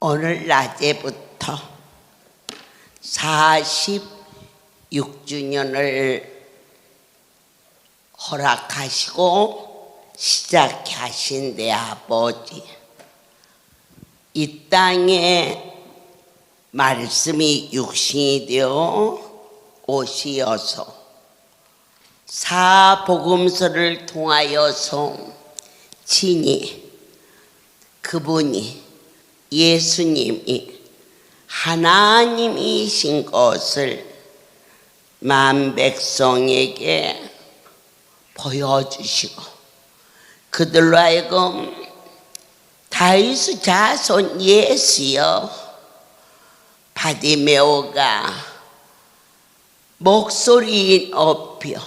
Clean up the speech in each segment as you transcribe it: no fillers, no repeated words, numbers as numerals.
오늘 낮에부터 46주년을 허락하시고 시작하신 내 아버지, 이 땅에 말씀이 육신이 되어 오시어서 사복음서를 통하여서 친히 그분이 예수님이 하나님이신 것을 만백성에게 보여주시고 그들로 하여금 다윗의 자손 예수여 바디메오가 목소리 높여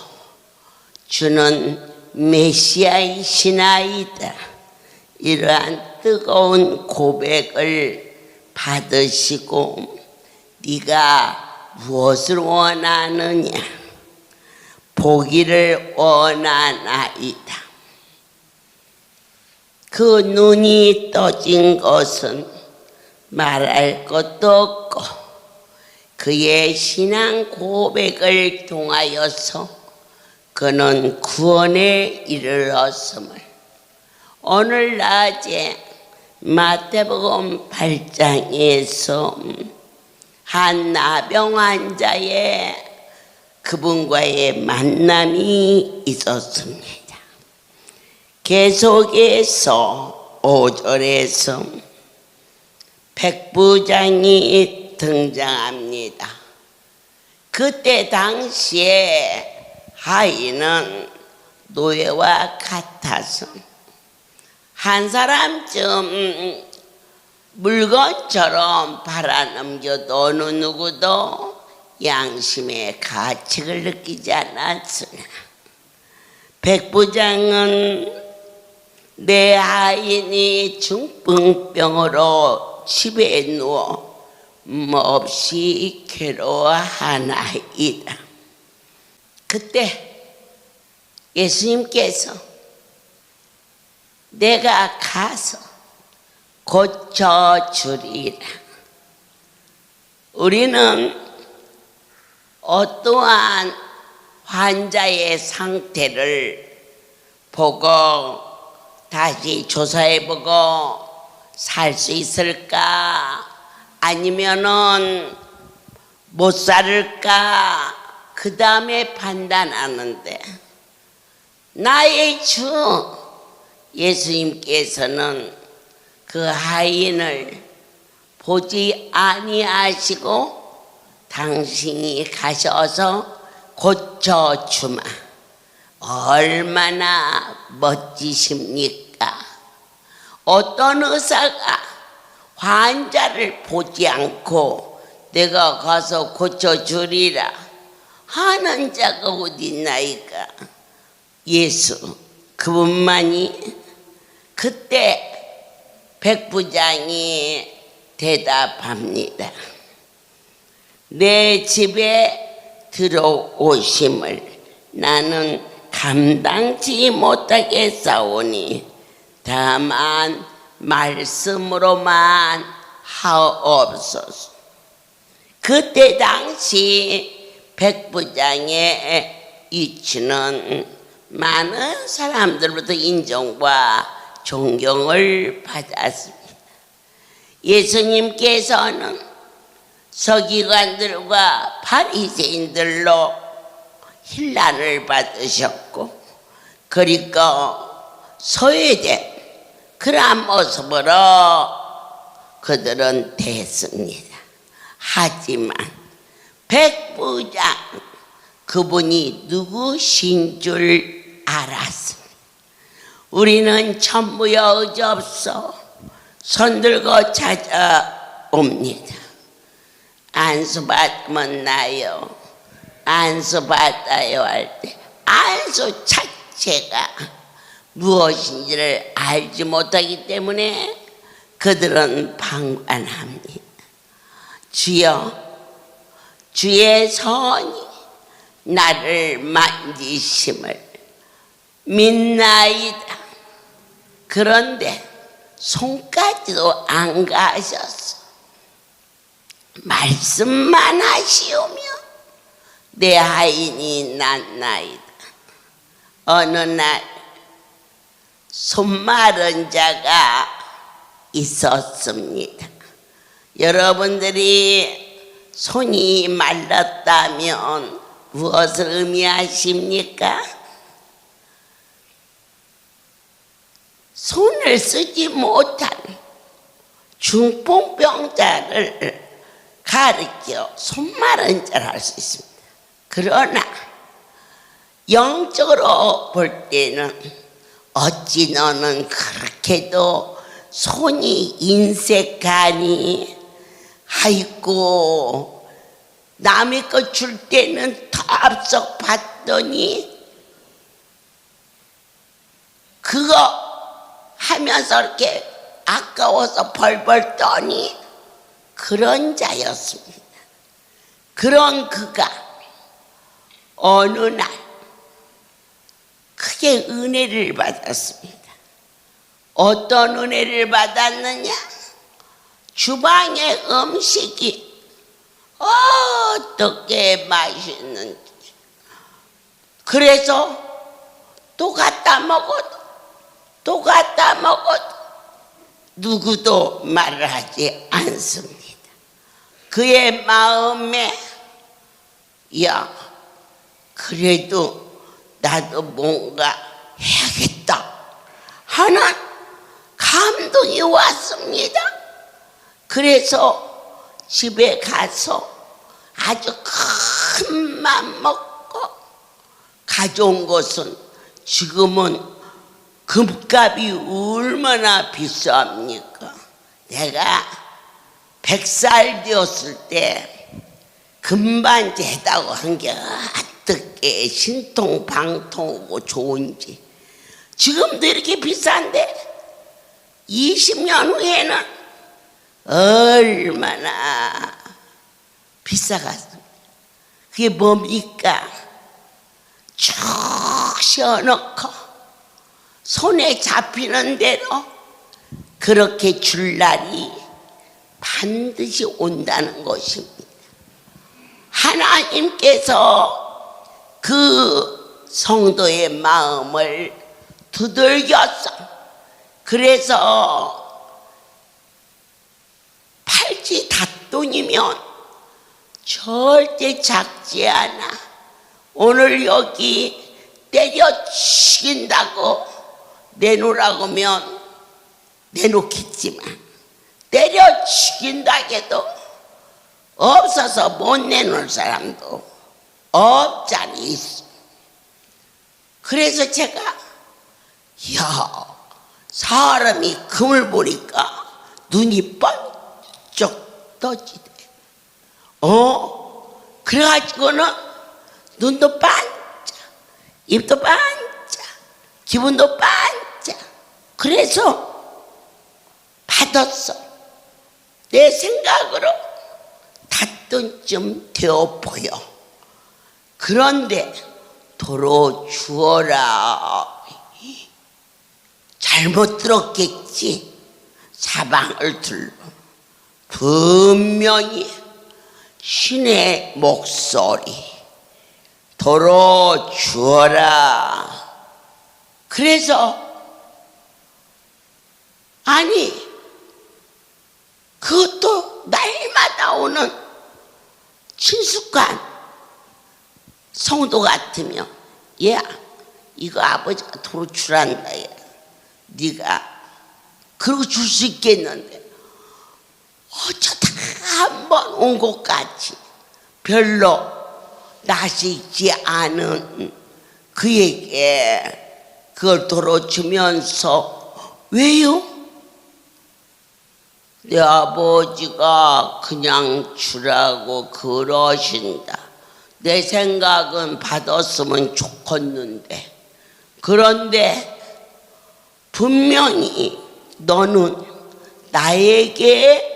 주는 메시아이시나이다 이러한 뜨거운 고백을 받으시고 네가 무엇을 원하느냐 보기를 원하나이다. 그 눈이 떠진 것은 말할 것도 없고 그의 신앙 고백을 통하여서 그는 구원에 이르렀음을 오늘 낮에 마태복음 8장에서 한 나병 환자의 그분과의 만남이 있었습니다. 계속해서 5절에서 백부장이 등장합니다. 그때 당시에 아이는 노예와 같아서 한 사람쯤 물건처럼 팔아넘겨도 어느 누구도 양심의 가책을 느끼지 않았으나 백부장은 내 아이니 중풍병으로 집에 누워 몹시 괴로워하나이다. 그때 예수님께서 내가 가서 고쳐주리라. 우리는 어떠한 환자의 상태를 보고 다시 조사해보고 살 수 있을까 아니면은 못 살을까 그 다음에 판단하는데 나의 주 예수님께서는 그 하인을 보지 아니하시고 당신이 가셔서 고쳐주마. 얼마나 멋지십니까? 어떤 의사가 환자를 보지 않고 내가 가서 고쳐주리라 하는 자가 어디 있나이까? 예수 그분만이. 그때 백부장이 대답합니다. 내 집에 들어오심을 나는 감당치 못하겠사오니 다만 말씀으로만 하옵소서. 그때 당시 백부장의 위치는 많은 사람들로부터 인정과 존경을 받았습니다. 예수님께서는 서기관들과 바리새인들로 힐난을 받으셨고 그리고 소외된 그러한 모습으로 그들은 됐습니다. 하지만 백부장 그분이 누구신 줄 알았습니다. 우리는 천부여 의지없어 손들고 찾아옵니다. 안수받으면 나요. 안수받아요 할 때 안수 자체가 무엇인지를 알지 못하기 때문에 그들은 방관합니다. 주여 주의 손이 나를 만지심을 믿나이다. 그런데 손까지도 안 가셨어. 말씀만 하시오며 내 하인이 낫나이다. 어느 날 손 마른 자가 있었습니다. 여러분들이 손이 말랐다면 무엇을 의미하십니까? 손을 쓰지 못한 중풍병자를 가리켜 손마른 자를 할 수 있습니다. 그러나 영적으로 볼 때는 어찌 너는 그렇게도 손이 인색하니? 아이고 남의 거 줄 때는 더 앞서 봤더니 그거 하면서 이렇게 아까워서 벌벌 떠니? 그런 자였습니다. 그런 그가 어느 날 크게 은혜를 받았습니다. 어떤 은혜를 받았느냐? 주방의 음식이 어떻게 맛있는지, 그래서 또 갖다 먹어도 누구도 말을 하지 않습니다. 그의 마음에 야, 그래도 나도 뭔가 해야겠다 하는 감동이 왔습니다. 그래서 집에 가서 아주 큰 맘 먹고 가져온 것은 지금은 금값이 얼마나 비쌉니까? 내가 100살 되었을 때 금반지 해다고 한 게 어떻게 신통방통하고 좋은지. 지금도 이렇게 비싼데 20년 후에는 얼마나 비싸겠습니까? 그게 뭡니까? 쭉 씌워놓고 손에 잡히는 대로 그렇게 줄 날이 반드시 온다는 것입니다. 하나님께서 그 성도의 마음을 두들겼어. 그래서 팔찌 닷돈이면 절대 작지 않아. 오늘 여기 때려치긴다고 내놓으라고 하면 내놓겠지만 때려치긴다 해도 없어서 못 내놓을 사람도 없잖아 있어. 그래서 제가 야, 사람이 금을 보니까 눈이 번쩍 떠지대. 그래가지고는 눈도 반짝, 입도 반짝, 기분도 반짝. 그래서 받았어. 내 생각으로 닷돈쯤 되어 보여. 그런데 도로 주어라. 잘못 들었겠지. 사방을 둘러 분명히 신의 목소리, 도로 주어라. 그래서 아니 그것도 날마다 오는 친숙한 성도 같으면 야, 이거 아버지가 도로 주란다. 야, 네가 그러고 줄 수 있겠는데 어쩌다 한 번 온 것 같이 별로 낯이 있지 않은 그에게 그걸 도로 주면서 왜요? 내 아버지가 그냥 주라고 그러신다. 내 생각은 받았으면 좋겠는데, 그런데 분명히 너는 나에게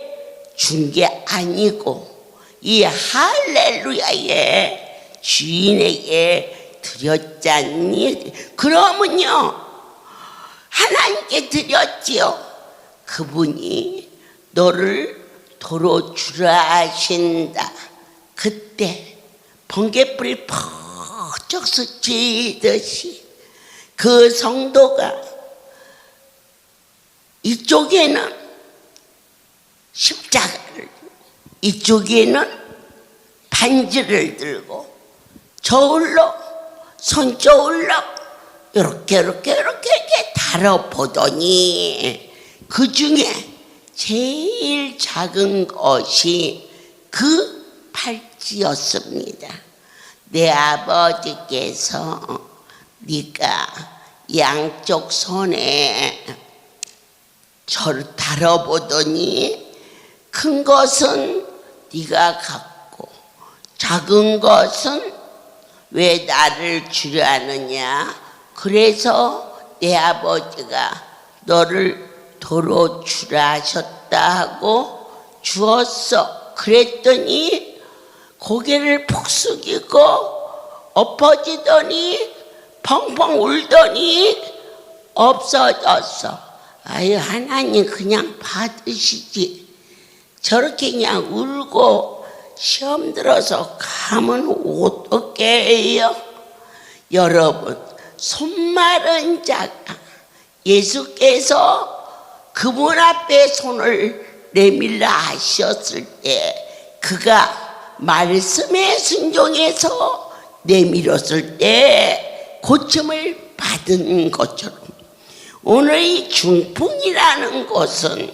준 게 아니고 이 할렐루야의 주인에게 드렸잖니. 그러면요 하나님께 드렸지요. 그분이 너를 도로 주라 하신다. 그때 번개불이 퍽쩍 스치듯이 그 성도가 이쪽에는 십자가를 이쪽에는 반지를 들고 저울로 손저울로 이렇게 달아보더니 그 중에 제일 작은 것이 그 팔찌였습니다. 내 아버지께서 네가 양쪽 손에 저를 달아보더니 큰 것은 네가 갖고 작은 것은 왜 나를 주려 하느냐. 그래서 내 아버지가 너를 도로 주라 하셨다 하고 주었어. 그랬더니 고개를 푹 숙이고 엎어지더니 펑펑 울더니 없어졌어. 아유, 하나님 그냥 받으시지. 저렇게 그냥 울고 시험 들어서 가면 어떻게 해요? 여러분, 손마른 자가 예수께서 그분 앞에 손을 내밀라 하셨을 때 그가 말씀에 순종해서 내밀었을 때 고침을 받은 것처럼 오늘 이 중풍이라는 것은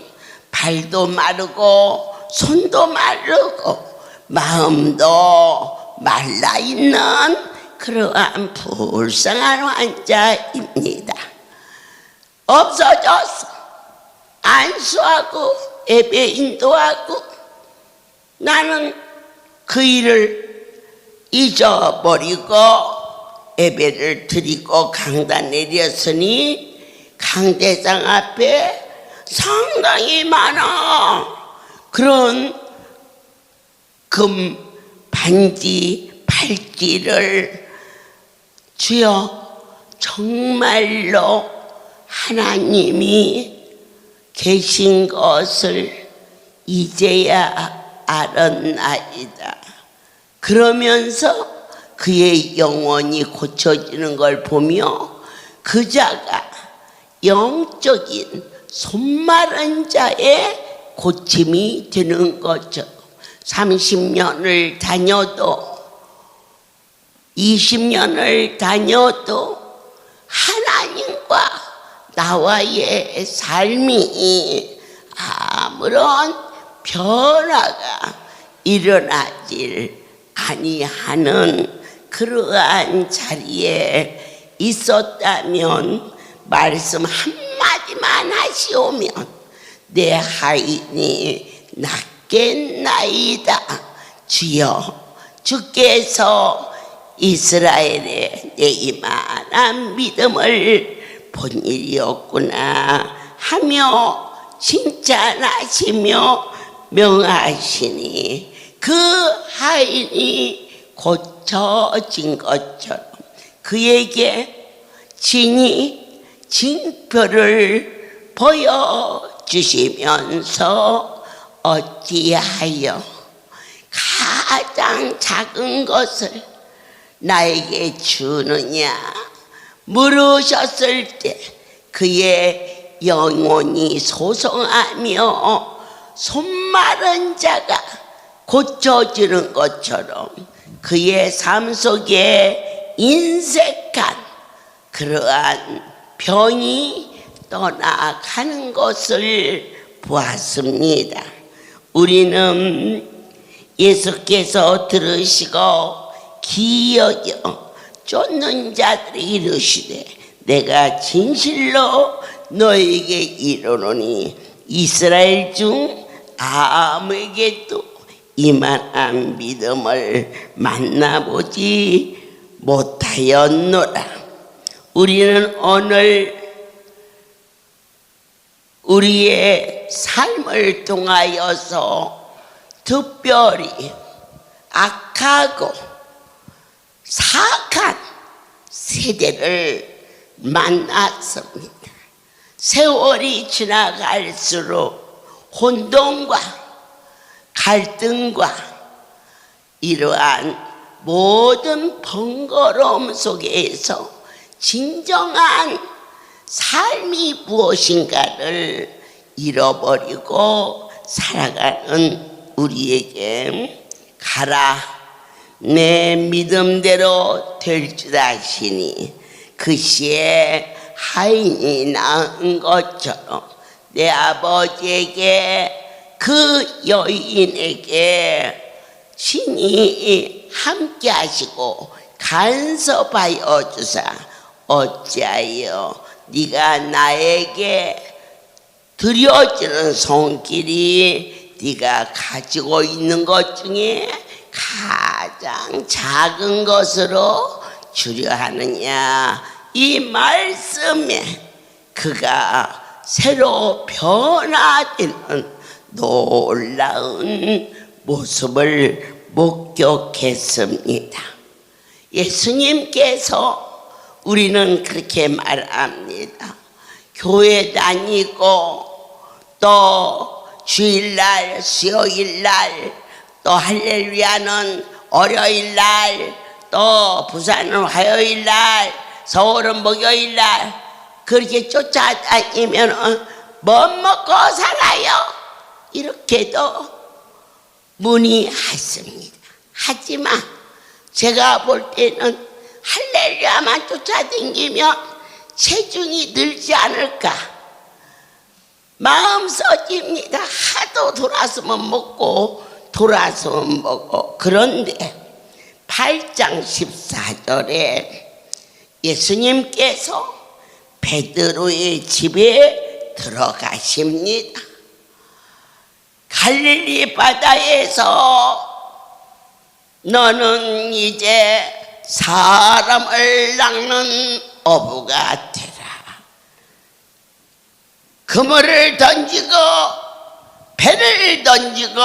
발도 마르고 손도 마르고 마음도 말라있는 그러한 불쌍한 환자입니다. 없어져서 안수하고 예배 인도하고 나는 그 일을 잊어버리고 예배를 드리고 강단 내렸으니 강대상 앞에 상당히 많아 그런 금 반지 팔찌를 주여 정말로 하나님이 계신 것을 이제야 알았나이다. 그러면서 그의 영혼이 고쳐지는 걸 보며 그 자가 영적인 손마른 자의 고침이 되는 거죠. 30년을 다녀도 20년을 다녀도 하나님과 나와의 삶이 아무런 변화가 일어나질 아니하는 그러한 자리에 있었다면 말씀 한마디만 하시오면 내 하인이 낫겠나이다. 주여 주께서 이스라엘에 내 이만한 믿음을 본 일이었구나 하며 칭찬하시며 명하시니 그 하인이 고쳐진 것처럼 그에게 진히 징표를 보여주시면서 어찌하여 가장 작은 것을 나에게 주느냐 물으셨을 때 그의 영혼이 소송하며 손마른 자가 고쳐지는 것처럼 그의 삶 속에 인색한 그러한 병이 떠나가는 것을 보았습니다. 우리는 예수께서 들으시고 기여겨 쫓는 자들이 이르시되 내가 진실로 너에게 이르노니 이스라엘 중 아무에게도 이만한 믿음을 만나보지 못하였노라. 우리는 오늘 우리의 삶을 통하여서 특별히 악하고 사악한 세대를 만났습니다. 세월이 지나갈수록 혼돈과 갈등과 이러한 모든 번거로움 속에서 진정한 삶이 무엇인가를 잃어버리고 살아가는 우리에게 가라 내 믿음대로 될 줄 아시니 그 시에 하인이 낳은 것처럼 내 아버지에게 그 여인에게 신이 함께 하시고 간섭하여 주사 어찌하여 네가 나에게 드려지는 손길이 네가 가지고 있는 것 중에 가장 작은 것으로 주려 하느냐. 이 말씀에 그가 새로 변화되는 놀라운 모습을 목격했습니다. 예수님께서 우리는 그렇게 말합니다. 교회 다니고 또 주일날, 수요일날, 또 할렐루야는 월요일날, 또 부산은 화요일날, 서울은 목요일날 그렇게 쫓아다니면 뭐 먹고 살아요? 이렇게도 문의했습니다. 하지만 제가 볼 때는 할렐루야만 쫓아다니면 체중이 늘지 않을까 마음 써집니다. 하도 돌아서면 먹고 돌아서면 먹고. 그런데 8장 14절에 예수님께서 베드로의 집에 들어가십니다. 갈릴리 바다에서 너는 이제 사람을 낚는 어부가 되라. 그물을 던지고 배를 던지고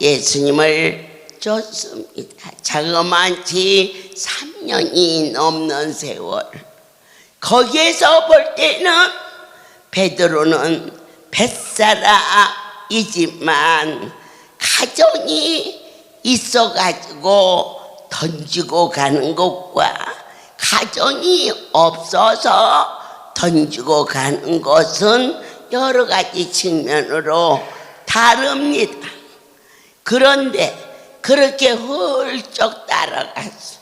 예수님을 쫓습니다. 자그마치 3년이 넘는 세월. 거기에서 볼 때는 베드로는 뱃사람이지만 가정이 있어가지고 던지고 가는 것과 가정이 없어서 던지고 가는 것은 여러 가지 측면으로 다릅니다. 그런데 그렇게 훌쩍 따라갔어.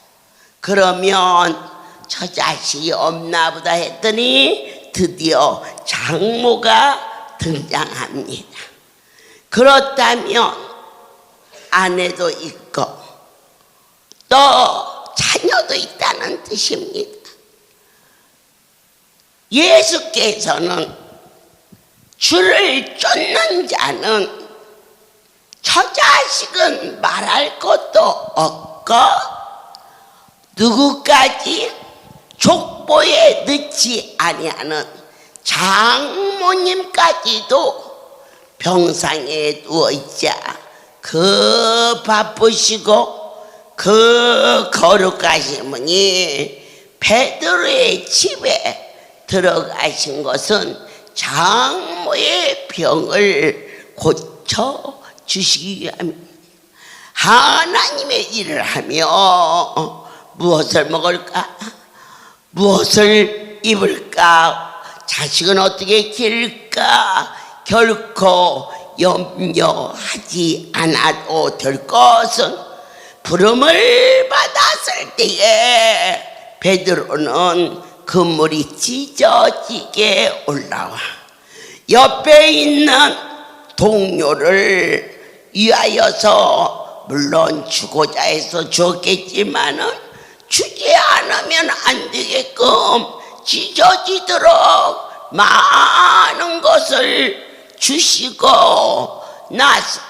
그러면 저 자식이 없나 보다 했더니 드디어 장모가 등장합니다. 그렇다면 아내도 있고 또 자녀도 있다는 뜻입니다. 예수께서는 주를 쫓는 자는 저 자식은 말할 것도 없고 누구까지 족보에 넣지 아니하는 장모님까지도 병상에 누워있자 그 바쁘시고 그 거룩하신 분이 베드로의 집에 들어가신 것은 장모의 병을 고쳐 주시기 위함입니다. 하나님의 일을 하며 무엇을 먹을까? 무엇을 입을까? 자식은 어떻게 기를까? 결코 염려하지 않아도 될 것은 부름을 받았을 때에 베드로는 그물이 찢어지게 올라와 옆에 있는 동료를 위하여서 물론 주고자 해서 주었겠지만은 주지 않으면 안 되게끔 찢어지도록 많은 것을 주시고 나서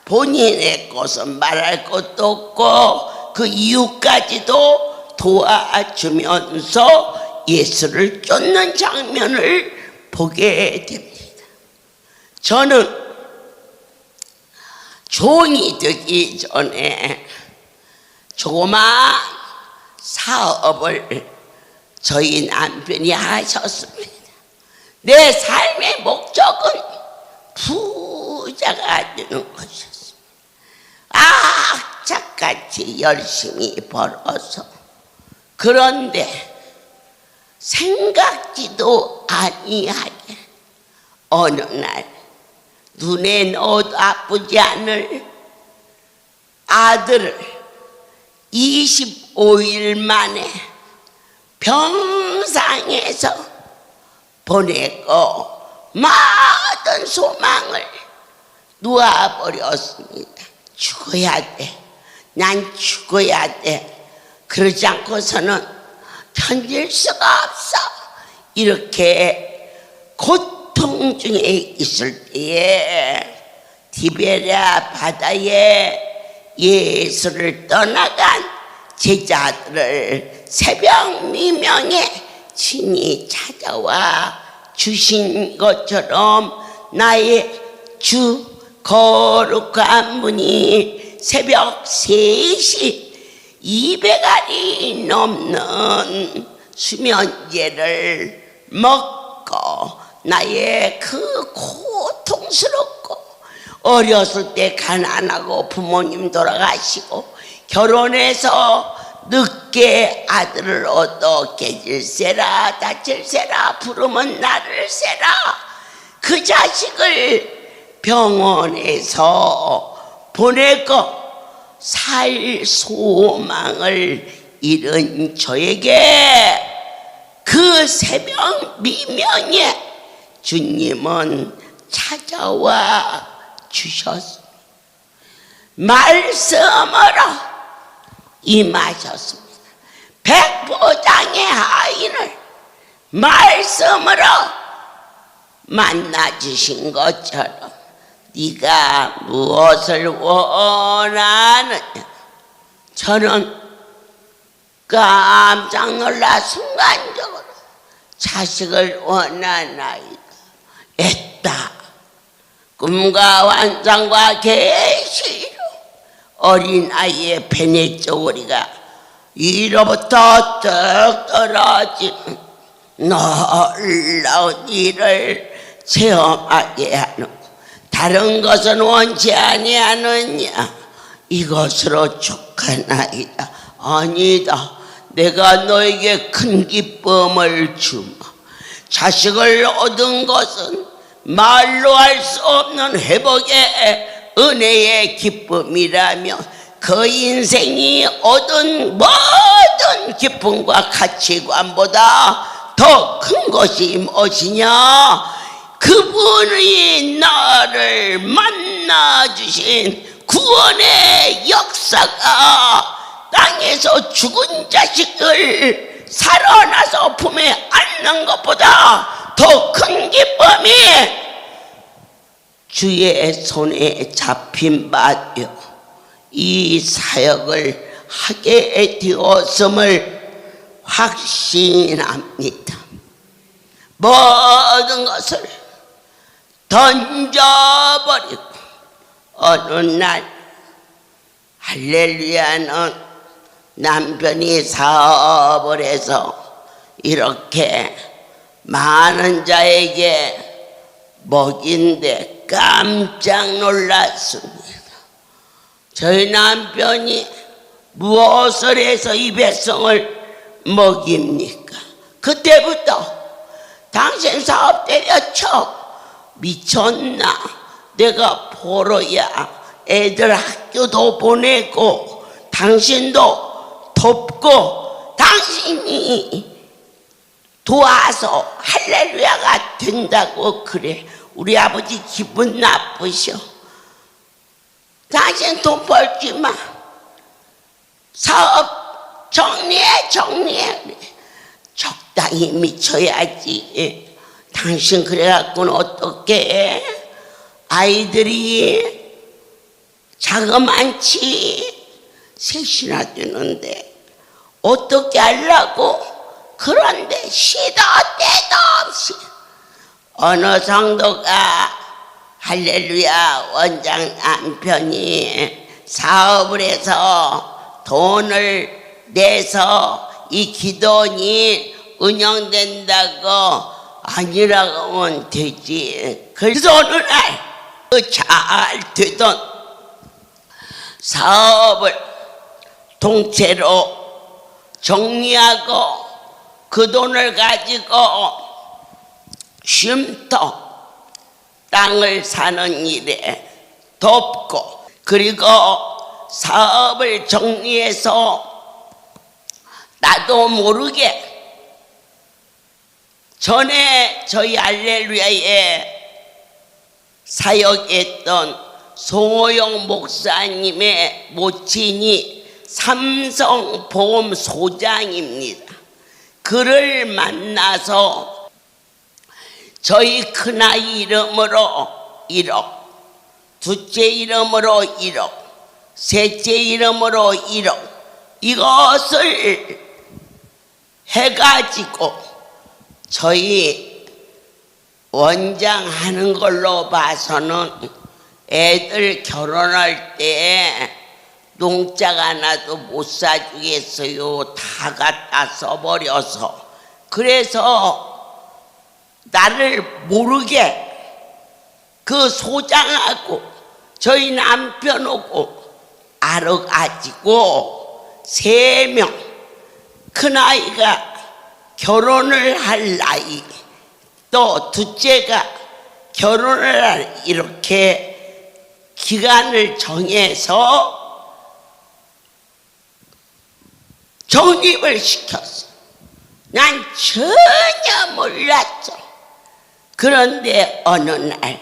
본인의 것은 말할 것도 없고 그 이유까지도 도와주면서 예수를 쫓는 장면을 보게 됩니다. 저는 종이 되기 전에 조그만 사업을 저희 남편이 하셨습니다. 내 삶의 목적은 부자가 되는 것이었습니다. 악착같이 열심히 벌어서. 그런데 생각지도 아니하게 어느 날 눈에 넣어도 아프지 않을 아들을 25일 만에 병상에서 보내고 모든 소망을 놓아버렸습니다. 죽어야 돼. 난 죽어야 돼. 그러지 않고서는 견딜 수가 없어. 이렇게 고통 중에 있을 때에 디베랴 바다에 예수를 떠나간 제자들을 새벽 미명에 친히 찾아와 주신 것처럼 나의 주 거룩한 분이 새벽 3시 200알이 넘는 수면제를 먹고 나의 그 고통스럽고 어렸을 때 가난하고 부모님 돌아가시고 결혼해서 늦게 아들을 얻어 깨질세라 다칠세라 부르면 나를 세라 그 자식을 병원에서 보내고 살 소망을 잃은 저에게 그 새벽 미명에 주님은 찾아와 주셨습니다. 말씀으로 임하셨습니다. 백보장의 아이를 말씀으로 만나주신 것처럼 네가 무엇을 원하느냐. 저는 깜짝 놀라 순간적으로 자식을 원하나이다. 애다. 꿈과 환상과 계시로 어린아이의 배내 쪼그리가 위로부터 뚝 떨어진 놀라운 일을 체험하게 하는 다른 것은 원치 아니하느냐. 이것으로 족하나이다. 아니다. 내가 너에게 큰 기쁨을 주마. 자식을 얻은 것은 말로 할 수 없는 회복의 은혜의 기쁨이라며 그 인생이 얻은 모든 기쁨과 가치관보다 더 큰 것이 무엇이냐. 그분이 나를 만나주신 구원의 역사가 땅에서 죽은 자식을 살아나서 품에 안는 것보다 더 큰 기쁨이 주의 손에 잡힌 바요 이 사역을 하게 되었음을 확신합니다. 모든 것을 던져버리고 어느 날 할렐루야는 남편이 사업을 해서 이렇게 많은 자에게 먹인데 깜짝 놀랐습니다. 저희 남편이 무엇을 해서 이 백성을 먹입니까? 그때부터 당신 사업 때려쳐. 미쳤나? 내가 보러야 애들 학교도 보내고 당신도 돕고 당신이 도와서 할렐루야가 된다고 그래. 우리 아버지 기분 나쁘셔. 당신 돈 벌지 마. 사업 정리해. 적당히 미쳐야지. 당신 그래갖고는 어떻게 해? 아이들이 자그만치 셋이나 되는데 어떻게 하려고? 그런데 시도 때도 없이 어느 성도가 할렐루야 원장 남편이 사업을 해서 돈을 내서 이 기도원이 운영된다고 아니라고 하면 되지. 그래서 어느 날 그 잘 되던 사업을 통째로 정리하고 그 돈을 가지고 쉼터 땅을 사는 일에 돕고, 그리고 사업을 정리해서 나도 모르게 전에 저희 할렐루야에 사역했던 송호영 목사님의 모친이 삼성보험소장입니다. 그를 만나서 저희 큰아이 이름으로 1억, 둘째 이름으로 1억, 셋째 이름으로 1억, 이것을 해가지고 저희 원장 하는 걸로 봐서는 애들 결혼할 때 농자가 하나도 못 사주겠어요. 다 갖다 써버려서. 그래서 나를 모르게 그 소장하고 저희 남편하고 알아가지고 3명, 큰아이가 결혼을 할 나이, 또 둘째가 결혼을 할, 이렇게 기간을 정해서 정립을 시켰어. 난 전혀 몰랐어. 그런데 어느 날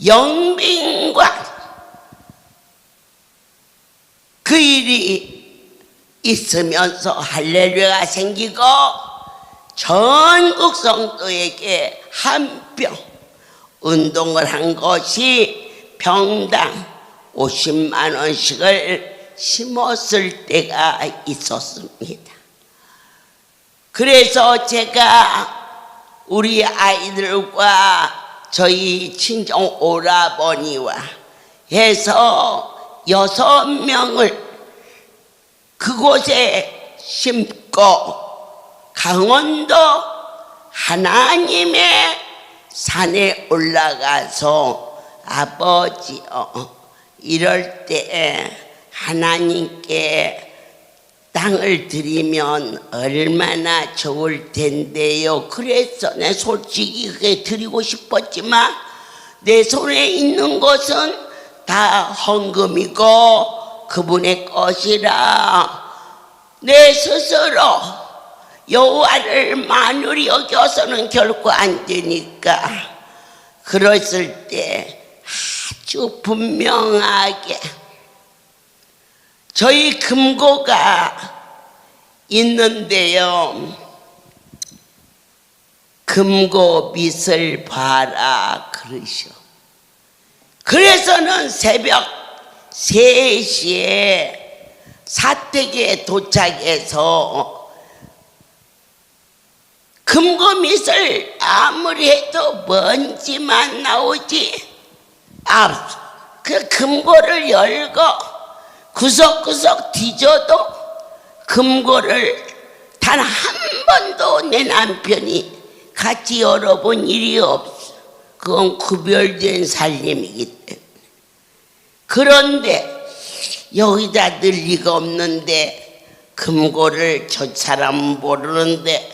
영빈과 그 일이 있으면서 할렐루야가 생기고 전국 성도에게 한 병 운동을 한 것이 병당 50만 원씩을 심었을 때가 있었습니다. 그래서 제가 우리 아이들과 저희 친정 오라버니와 해서 6명을 그곳에 심고 강원도 하나님의 산에 올라가서 아버지요, 이럴 때 하나님께 땅을 드리면 얼마나 좋을 텐데요. 그래서 내 솔직히 그게 드리고 싶었지만 내 손에 있는 것은 다 헌금이고 그분의 것이라 내 스스로 여호와를 만으로 여겨서는 결코 안 되니까, 그랬을 때 아주 분명하게 저희 금고가 있는데요. 금고 밑을 봐라 그러셔. 그래서는 새벽 3시에 사택에 도착해서 금고 밑을 아무리 해도 먼지만 나오지, 그 금고를 열고 구석구석 뒤져도 금고를 단 한 번도 내 남편이 같이 열어본 일이 없어. 그건 구별된 살림이기 때문에. 그런데 여기다 넣을 리가 없는데 금고를 저 사람은 모르는데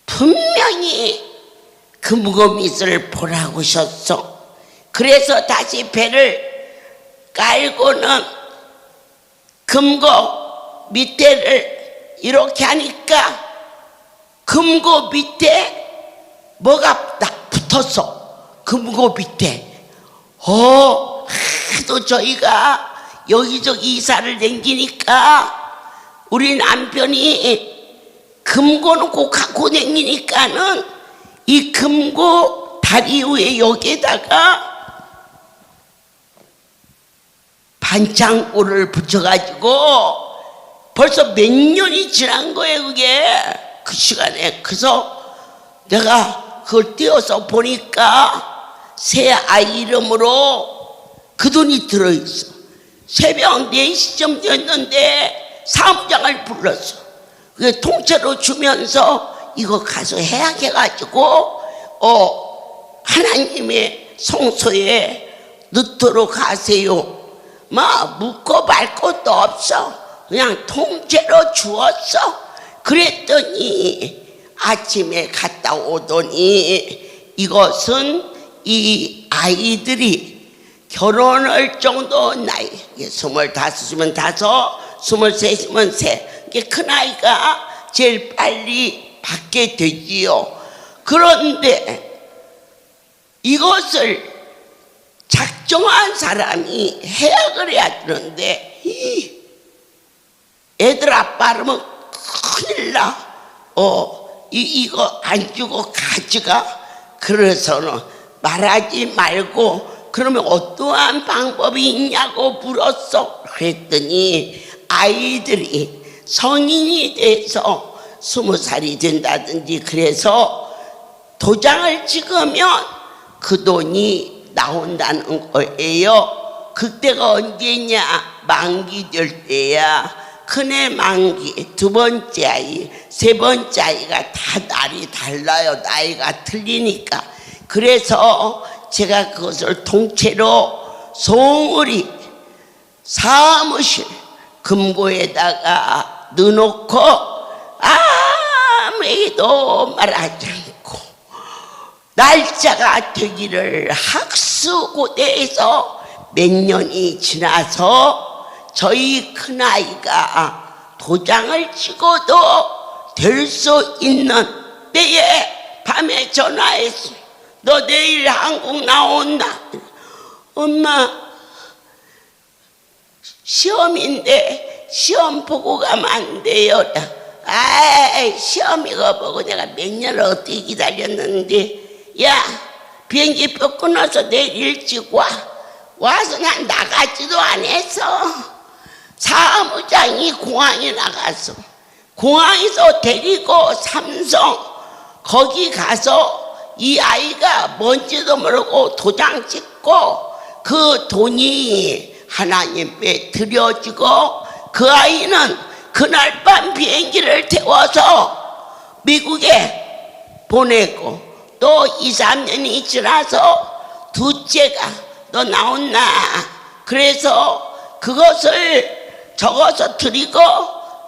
분명히 금고 밑을 보라고 하셨어. 그래서 다시 배를 깔고는 금고 밑에를 이렇게 하니까 금고 밑에 뭐가 딱 붙었어. 금고 밑에. 하도 저희가 여기저기 이사를 댕기니까 우리 남편이 금고는 꼭 갖고 다니니까는 이 금고 다리 위에 여기에다가 반창고를 붙여가지고 벌써 몇 년이 지난 거예요 그게. 그 시간에. 그래서 내가 그걸 떼어서 보니까 새 아이 이름으로 그 돈이 들어있어. 새벽 4시쯤 됐는데 사업장을 불렀어. 그 통째로 주면서 이거 가서 해약해가지고 하나님의 성소에 넣도록 하세요. 묻고 말 것도 없어. 그냥 통째로 주었어. 그랬더니 아침에 갔다 오더니 이것은 이 아이들이 결혼할 정도 나이, 25이면 5, 23이면 3, 이게 큰 아이가 제일 빨리 받게 되지요. 그런데 이것을 작정한 사람이 해야 그래야 되는데, 애들 아빠 그러면 큰일 나. 이거 안 주고 가져가. 그래서는 말하지 말고, 그러면 어떠한 방법이 있냐고 물었어. 그랬더니 아이들이 성인이 돼서 20살이 된다든지 그래서 도장을 찍으면 그 돈이 나온다는 거예요. 그때가 언제냐? 만기 될 때야. 큰애 만기, 2번째 아이, 3번째 아이가 다 날이 달라요. 나이가 틀리니까. 그래서 제가 그것을 통째로 송우리 사무실 금고에다가 넣어놓고 아무에도 말하지 않고 날짜가 되기를 학수고대에서 몇 년이 지나서 저희 큰아이가 도장을 찍어도 될 수 있는 때에 밤에 전화했어. 너 내일 한국 나온다. 엄마, 시험인데 시험 보고 가면 안 돼요. 아이, 시험 이거 보고 내가 몇 년을 어떻게 기다렸는데. 야, 비행기표 끊어서 내일 일찍 와. 와서 난 나가지도 않았어. 사무장이 공항에 나가서 공항에서 데리고 삼성 거기 가서 이 아이가 뭔지도 모르고 도장 찍고 그 돈이 하나님께 드려지고 그 아이는 그날 밤 비행기를 태워서 미국에 보내고 또 2, 3년이 지나서 둘째가 너 나온나 그래서 그것을 적어서 드리고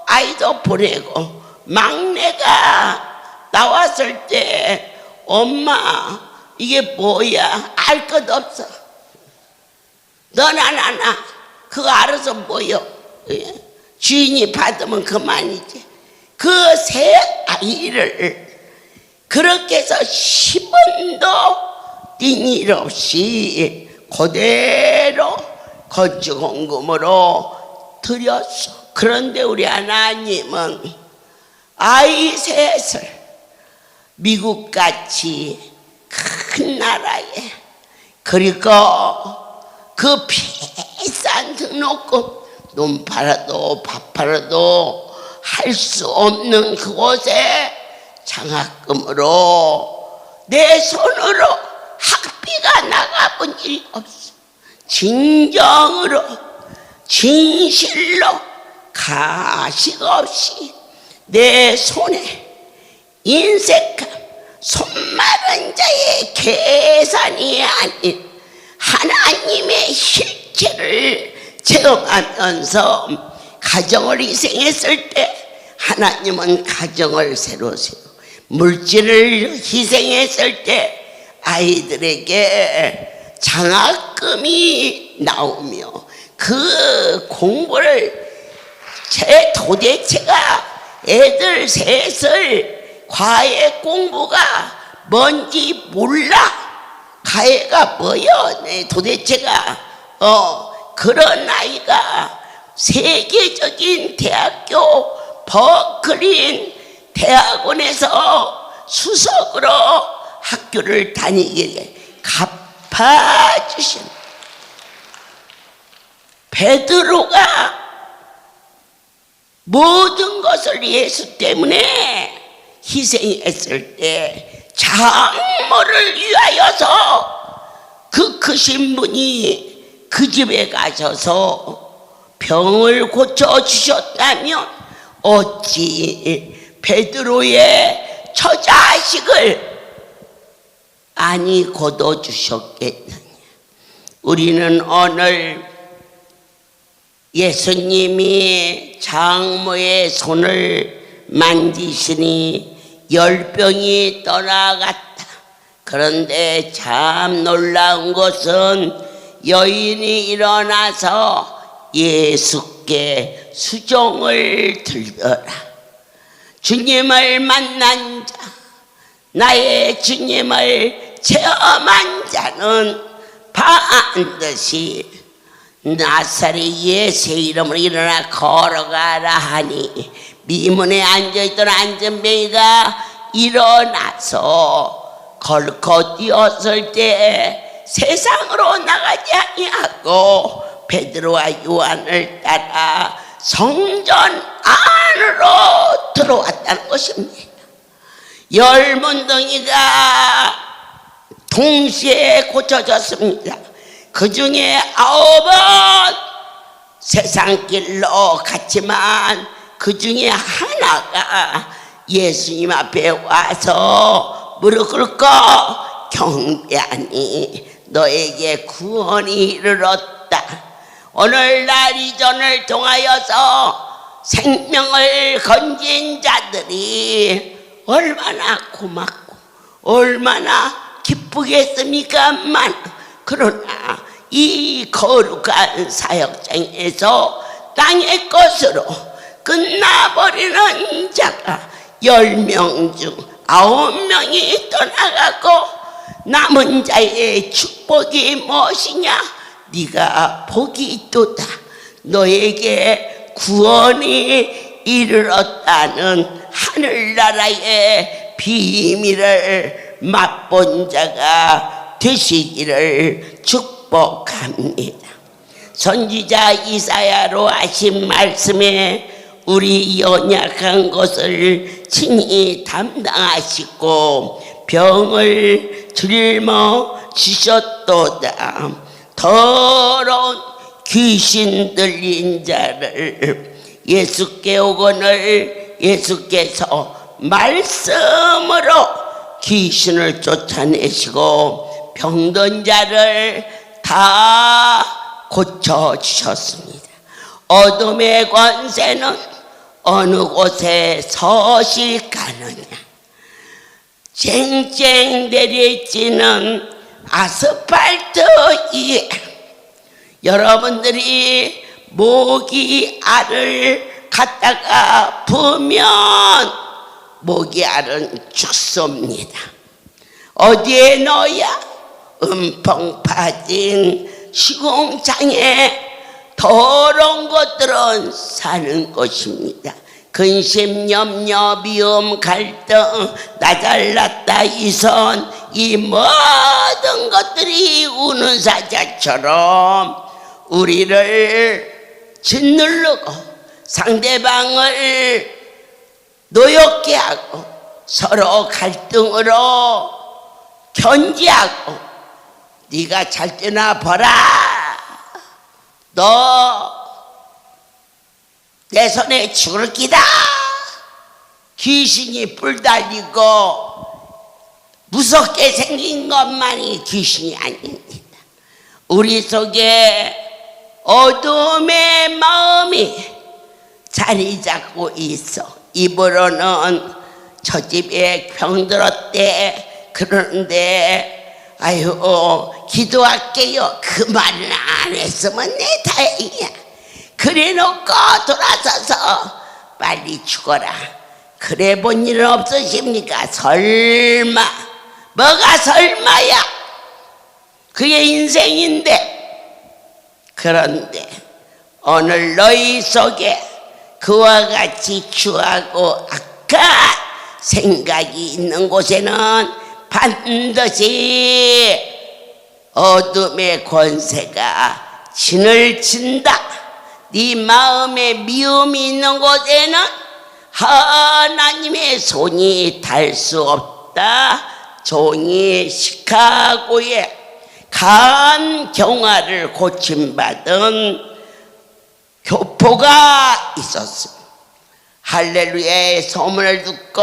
아이도 보내고 막내가 나왔을 때 엄마 이게 뭐야? 알 것 없어. 너나 나나 그거 알아서 뭐요? 주인이 받으면 그만이지. 그 새 아이를 그렇게 해서 10원도 뛴 일 없이 그대로 건축헌금으로 드렸어. 그런데 우리 하나님은 아이 셋을 미국같이 큰 나라에 그리고 그 비싼 등록금 눈 팔아도 밥 팔아도 할 수 없는 그곳에 장학금으로 내 손으로 학비가 나가본 일이 없어. 진정으로 진실로 가식 없이 내 손에 인색한 손마른 자의 계산이 아닌 하나님의 실체를 체험하면서 가정을 희생했을 때 하나님은 가정을 새로 세우고 물질을 희생했을 때 아이들에게 장학금이 나오며 그 공부를 도대체가 애들 셋을 과외 공부가 뭔지 몰라. 과외가 뭐여? 도대체가 그런 아이가 세계적인 대학교 버클린 대학원에서 수석으로 학교를 다니게 갚아주신 베드로가 모든 것을 예수 때문에 희생했을 때 장모를 위하여서 그 크신 분이 그 집에 가셔서 병을 고쳐주셨다면 어찌 베드로의 처자식을 안이 거둬주셨겠느냐. 우리는 오늘 예수님이 장모의 손을 만지시니 열병이 떠나갔다. 그런데 참 놀라운 것은 여인이 일어나서 예수께 수종을 들더라. 주님을 만난 자, 나의 주님을 체험한 자는 반드시 나사렛 예수의 이름으로 일어나 걸어가라 하니, 미문에 앉아있던 안전뱅이가 일어나서 걸고 뛰었을 때 세상으로 나가지 아니하고 베드로와 요한을 따라 성전 안으로 들어왔다는 것입니다. 10문둥이가 동시에 고쳐졌습니다. 그 중에 9은 세상길로 갔지만 그 중에 하나가 예수님 앞에 와서 무릎 꿇고 경배하니 너에게 구원이 이르렀다. 오늘날 이전을 통하여서 생명을 건진 자들이 얼마나 고맙고 얼마나 기쁘겠습니까만, 그러나 이 거룩한 사역장에서 땅의 것으로 끝나버리는 자가 10명 중 9명이 떠나가고 남은 자의 축복이 무엇이냐? 네가 복이 있도다. 너에게 구원이 이르렀다는 하늘나라의 비밀을 맛본 자가 되시기를 축복합니다. 선지자 이사야로 하신 말씀에 우리 연약한 것을 친히 담당하시고 병을 짊어지셨도다. 더러운 귀신 들린 자를 예수께 오거늘 예수께서 말씀으로 귀신을 쫓아내시고 병든 자를 다 고쳐주셨습니다. 어둠의 권세는 어느 곳에 서식하느냐? 쨍쨍 내리쬐는 아스팔트 위에 여러분들이 모기알을 갖다가 부으면 모기알은 죽습니다. 어디에 넣어야? 음펑 파진 시궁창에 더러운 것들은 사는 것입니다. 근심, 염려, 미움, 갈등, 나 잘났다, 이선, 이 모든 것들이 우는 사자처럼 우리를 짓누르고 상대방을 노엽게 하고 서로 갈등으로 견지하고, 네가 잘 되나 보라, 너 내 손에 죽을 기다. 귀신이 뿔 달리고 무섭게 생긴 것만이 귀신이 아닙니다. 우리 속에 어둠의 마음이 자리 잡고 있어. 입으로는 저 집에 병들었대 그러는데 아유 기도할게요 그 말은 안 했으면 내 다행이야. 그래놓고 돌아서서 빨리 죽어라 그래 본 일은 없으십니까? 설마. 뭐가 설마야? 그게 인생인데. 그런데 오늘 너희 속에 그와 같이 추하고 악한 생각이 있는 곳에는 반드시 어둠의 권세가 진을 친다. 네 마음에 미움이 있는 곳에는 하나님의 손이 닿을 수 없다. 종이 시카고에 간 경화를 고침받은 교포가 있었습니다. 할렐루야의 소문을 듣고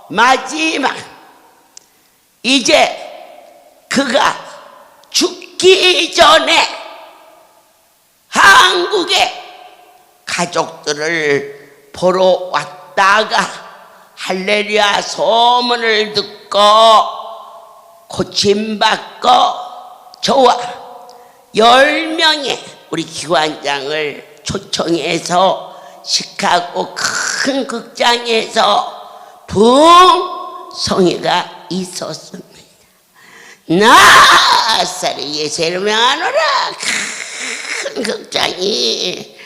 마지막 이제 그가 죽기 전에 한국에 가족들을 보러 왔다가 할렐루야 소문을 듣고 고침받고 저와 10명의 우리 기관장을 초청해서 시카고 큰 극장에서 부흥성회가 있었습니다. 나사렛 예수를 명하노라. 큰 극장이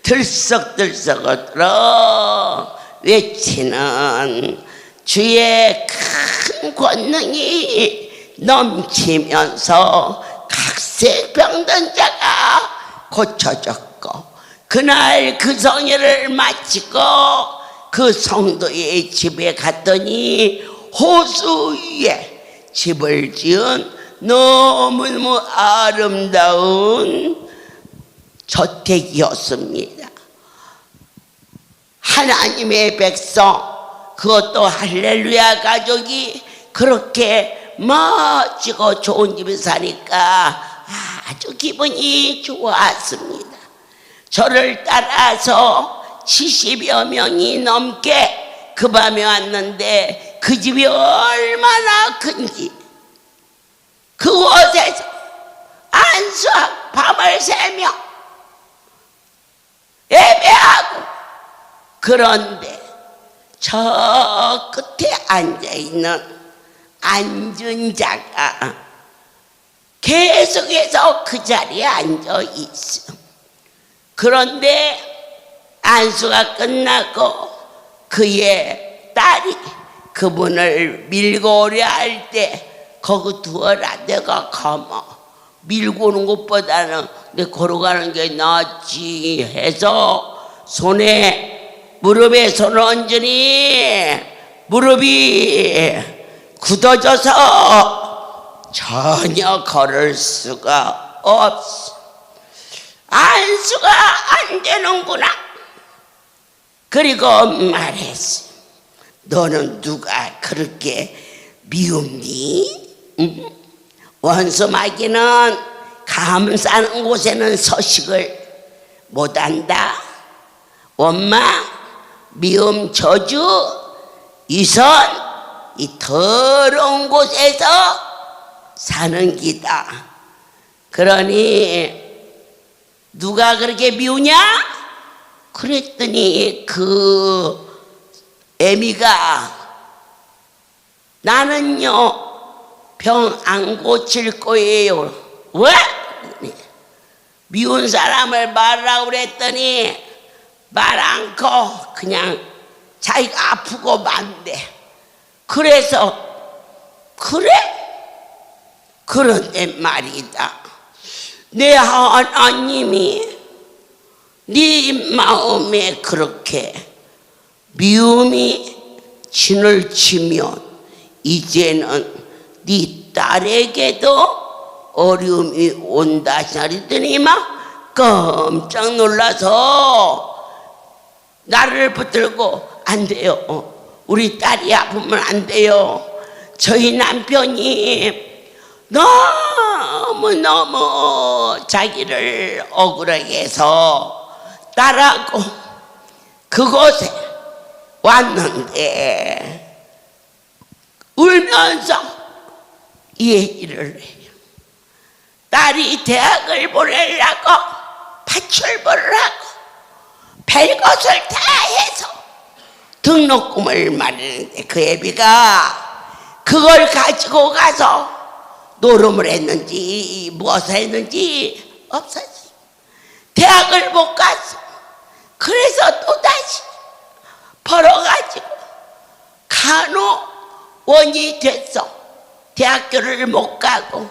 들썩들썩하도록 외치는 주의 큰 권능이 넘치면서 각색병든 자가 고쳐졌고, 그날 그 성회를 마치고 그 성도의 집에 갔더니 호수 위에 집을 지은 너무너무 아름다운 저택이었습니다. 하나님의 백성, 그것도 할렐루야 가족이 그렇게 멋지고 좋은 집에 사니까 아주 기분이 좋았습니다. 저를 따라서 70여 명이 넘게 그 밤에 왔는데 그 집이 얼마나 큰지, 그곳에서 안수하고 밤을 새며 예배하고, 그런데 저 끝에 앉아있는 앉은 자가 계속해서 그 자리에 앉아있어. 그런데 안수가 끝나고 그의 딸이 그분을 밀고 오려 할 때 거기 두어라, 내가 가마 밀고 오는 것보다는 내 걸어가는 게 낫지 해서 무릎에 손을 얹으니 무릎이 굳어져서 전혀 걸을 수가 없어. 안수가 안 되는구나. 그리고 말했어. 너는 누가 그렇게 미움니? 응? 원수마귀는 감 싸는 곳에는 서식을 못한다. 원망, 미움, 저주, 이선, 이 더러운 곳에서 사는 기다. 그러니 누가 그렇게 미우냐? 그랬더니 그 애미가 나는요 병 안 고칠 거예요. 왜? 미운 사람을 말하라고 그랬더니 말 않고 그냥 자기가 아프고 만대. 그래서 그래? 그런데 말이다, 내 하나님이 네 마음에 그렇게 미움이 진을 치면 이제는 네 딸에게도 어려움이 온다 하더니 막 깜짝 놀라서 나를 붙들고 안 돼요. 우리 딸이 아프면 안 돼요. 저희 남편이 너무너무 자기를 억울하게 해서 딸하고 그곳에 왔는데 울면서 이 얘기를 해요. 딸이 대학을 보내려고 파출부를 하고 별것을 다 해서 등록금을 마련했는데 그 애비가 그걸 가지고 가서 노름을 했는지 무엇을 했는지 없었지. 대학을 못 갔어. 그래서 또다시 벌어가지고 간호원이 됐어. 대학교를 못 가고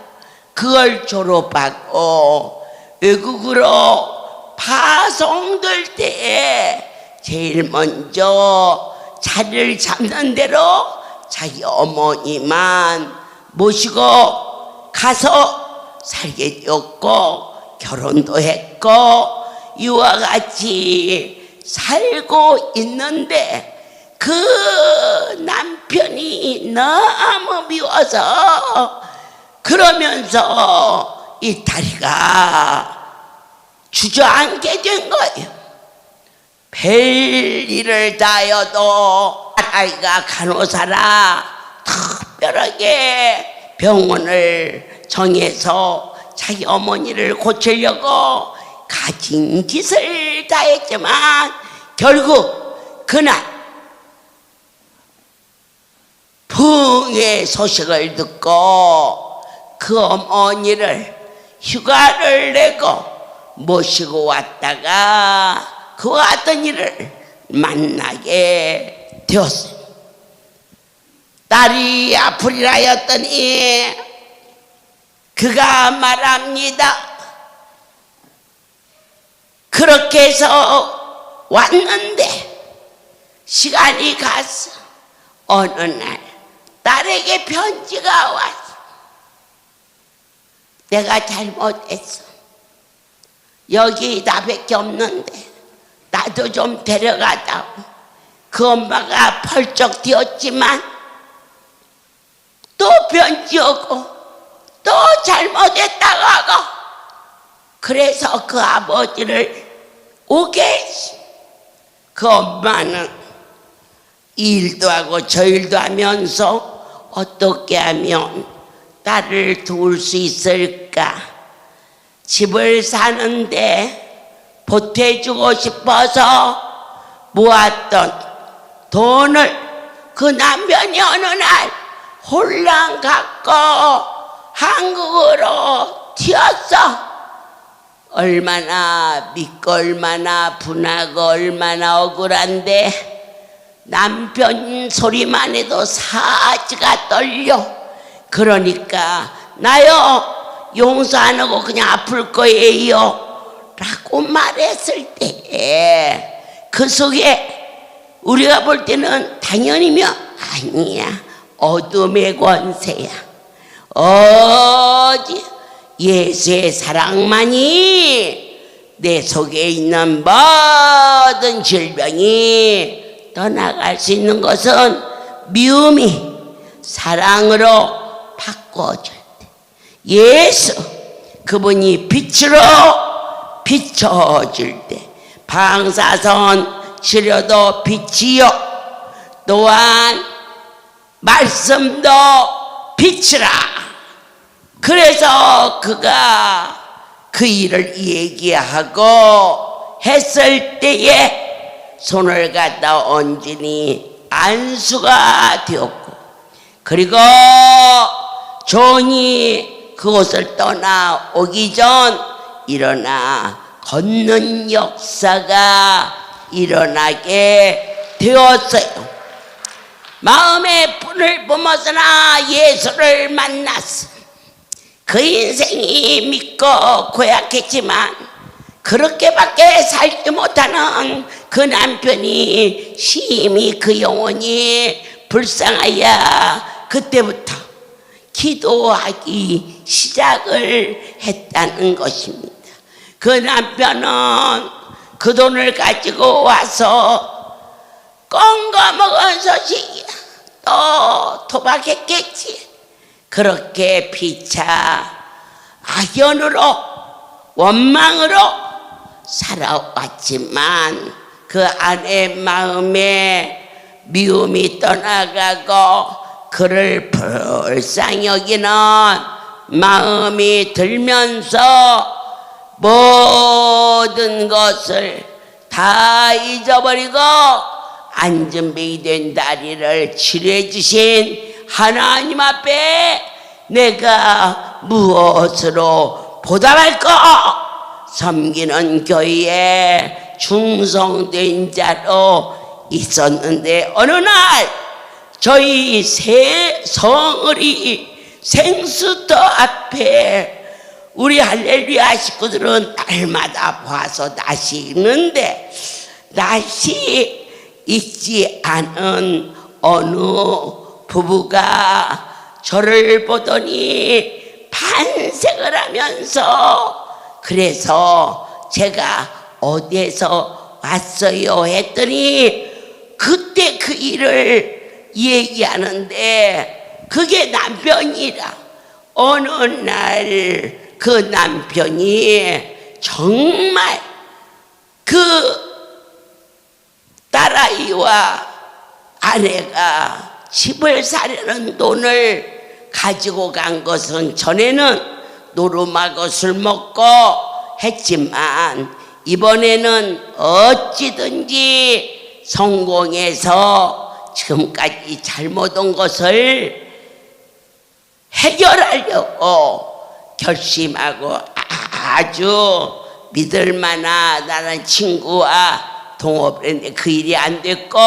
그걸 졸업하고 외국으로 파송될 때에 제일 먼저 자리를 잡는 대로 자기 어머니만 모시고 가서 살게 되었고 결혼도 했고 이와 같이 살고 있는데 그 남편이 너무 미워서 그러면서 이 다리가 주저앉게 된 거예요. 별일을 다해도 아이가 간호사라 특별하게 병원을 정해서 자기 어머니를 고치려고 가진 짓을 다 했지만 결국 그날 부흥의 소식을 듣고 그 어머니를 휴가를 내고 모시고 왔다가 그와 같은 일을 만나게 되었어요. 딸이 아프리라 하였더니 그가 말합니다. 그렇게 해서 왔는데 시간이 가서 어느 날 딸에게 편지가 왔어. 내가 잘못했어. 여기 나밖에 없는데 나도 좀 데려가자고. 그 엄마가 펄쩍 뛰었지만 또 편지 오고 또 잘못했다고 하고, 그래서 그 아버지를 오게 했어. 그 엄마는 이 일도 하고 저 일도 하면서 어떻게 하면 딸을 도울 수 있을까? 집을 사는데 보태주고 싶어서 모았던 돈을 그 남편이 어느 날 홀랑 갖고 한국으로 튀었어. 얼마나 믿고 얼마나 분하고 얼마나 억울한데 남편 소리만 해도 사지가 떨려. 그러니까 나요 용서 안 하고 그냥 아플 거예요 라고 말했을 때 그 속에 우리가 볼 때는 당연히면 아니야, 어둠의 권세야. 어디 예수의 사랑만이 내 속에 있는 모든 질병이 떠나갈 수 있는 것은 미움이 사랑으로 바꿔줄 때, 예수 그분이 빛으로 비춰줄 때, 방사선 치료도 빛이요 또한 말씀도 빛이라. 그래서 그가 그 일을 얘기하고 했을 때에 손을 갖다 얹으니 안수가 되었고, 그리고 존이 그곳을 떠나 오기 전 일어나 걷는 역사가 일어나게 되었어요. 마음에 뿔을 뿜었으나 예수를 만났어. 그 인생이 믿고 고약했지만 그렇게밖에 살지 못하는 그 남편이 심히 그 영혼이 불쌍하여 그때부터 기도하기 시작을 했다는 것입니다. 그 남편은 그 돈을 가지고 와서 꽁거먹은 소식이야. 또 도박했겠지. 그렇게 피차 악연으로 원망으로 살아왔지만 그 아내 마음에 미움이 떠나가고 그를 불쌍히 여기는 마음이 들면서 모든 것을 다 잊어버리고 안전병이 된 다리를 치료해 주신 하나님 앞에 내가 무엇으로 보답할까? 섬기는 교회에 충성된 자로 있었는데 어느 날 저희 새 성을이 생수터 앞에 우리 할렐루야 식구들은 날마다 봐서 낯이 있는데 낯이 있지 않은 어느 부부가 저를 보더니 반색을 하면서, 그래서 제가 어디에서 왔어요 했더니 그때 그 일을 얘기하는데 그게 남편이라. 어느 날 그 남편이 정말 그 딸아이와 아내가 집을 사려는 돈을 가지고 간 것은 전에는 노름하고 술 먹고 했지만 이번에는 어찌든지 성공해서 지금까지 잘못 온 것을 해결하려고 결심하고 아주 믿을만한 나는 친구와 동업을 했는데 그 일이 안 됐고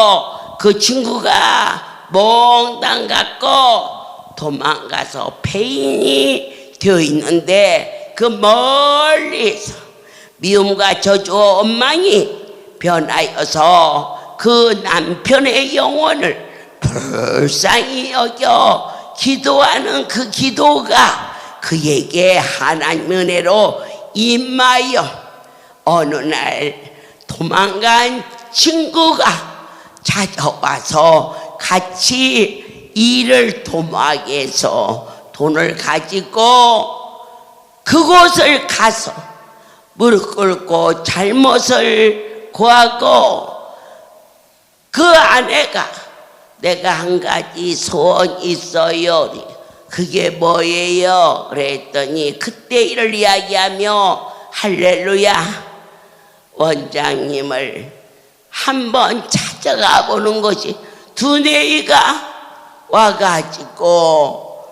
그 친구가 몽땅 갖고 도망가서 폐인이 되어 있는데 그 멀리서 미움과 저주 원망이 변하여서 그 남편의 영혼을 불쌍히 여겨 기도하는 그 기도가 그에게 하나님의 은혜로 임하여 어느 날 도망간 친구가 찾아와서 같이 일을 도모하게 해서 돈을 가지고 그곳을 가서 무릎 꿇고 잘못을 고하고 그 아내가 내가 한 가지 소원이 있어요. 그게 뭐예요? 그랬더니 그때 일을 이야기하며 할렐루야 원장님을 한번 찾아가 보는 것이 두뇌가 와가지고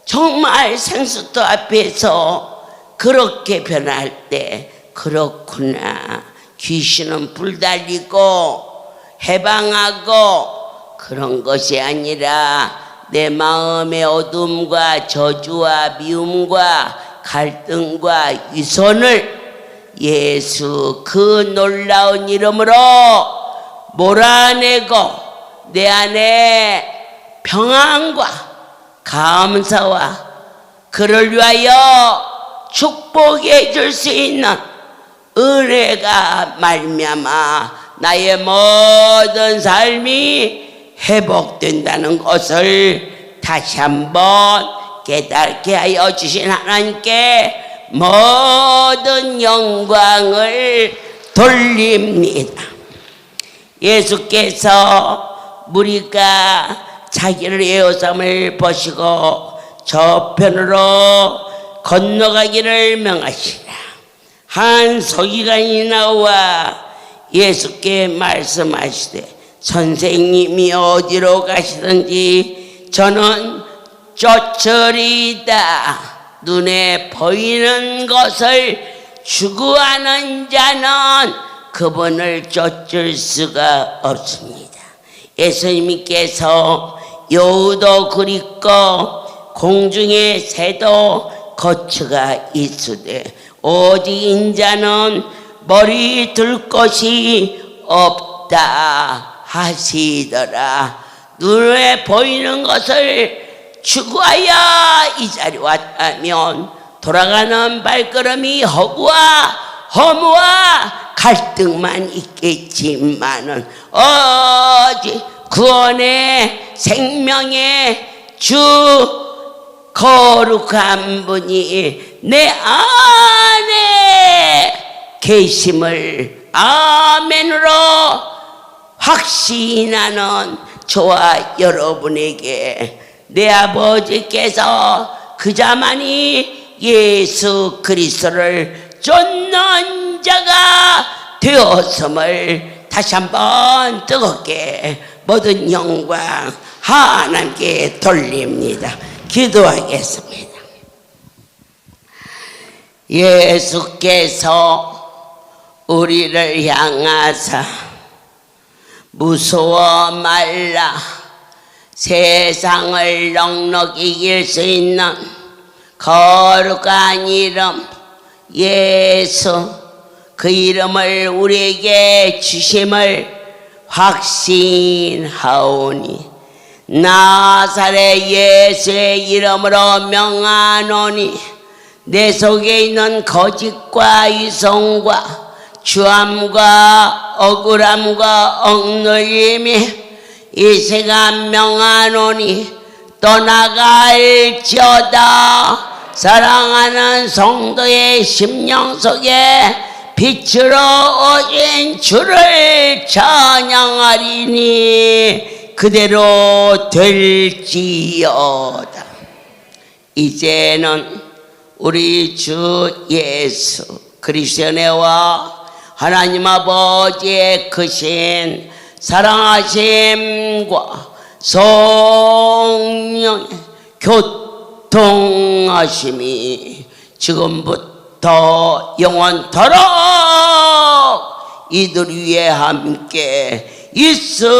정말 생수터 앞에서 그렇게 변할 때 그렇구나 귀신은 불달리고 해방하고 그런 것이 아니라 내 마음의 어둠과 저주와 미움과 갈등과 위선을 예수 그 놀라운 이름으로 몰아내고 내 안에 평안과 감사와 그를 위하여 축복해 줄 수 있는 은혜가 말미암아 나의 모든 삶이 회복된다는 것을 다시 한번 깨닫게 하여 주신 하나님께 모든 영광을 돌립니다. 예수께서 무리가 자기를 애워삼을 보시고 저편으로 건너가기를 명하시라. 한 서기관이 나와 예수께 말씀하시되 선생님이 어디로 가시든지 저는 쫓으리다. 눈에 보이는 것을 추구하는 자는 그분을 쫓을 수가 없습니다. 예수님께서 여우도 그립고 공중의 새도 거처가 있으되 오직 인자는 머리 둘 곳이 없다 하시더라. 눈에 보이는 것을 추구하여 이 자리에 왔다면 돌아가는 발걸음이 허무와 갈등만 있겠지만은 오직 구원의 생명의 주 거룩한 분이 내 안에 계심을 아멘으로 확신하는 저와 여러분에게 내 아버지께서 그자만이 예수 그리스도를 쫓는 자가 되었음을 다시 한번 뜨겁게 모든 영광 하나님께 돌립니다. 기도하겠습니다. 예수께서 우리를 향하사 무서워 말라 세상을 넉넉히 이길 수 있는 거룩한 이름 예수 그 이름을 우리에게 주심을 확신하오니 나사렛 예수의 이름으로 명하노니 내 속에 있는 거짓과 이성과 주함과 억울함과 억눌림이 이 시간 명하노니 떠나갈지어다. 사랑하는 성도의 심령 속에 빛으로 오신 주를 찬양하리니 그대로 될지어다. 이제는 우리 주 예수 그리스도의 은혜와 하나님 아버지의 크신 사랑하심과 성령의 교통하심이 지금부터 영원토록 이들 위에 함께 있을지어다.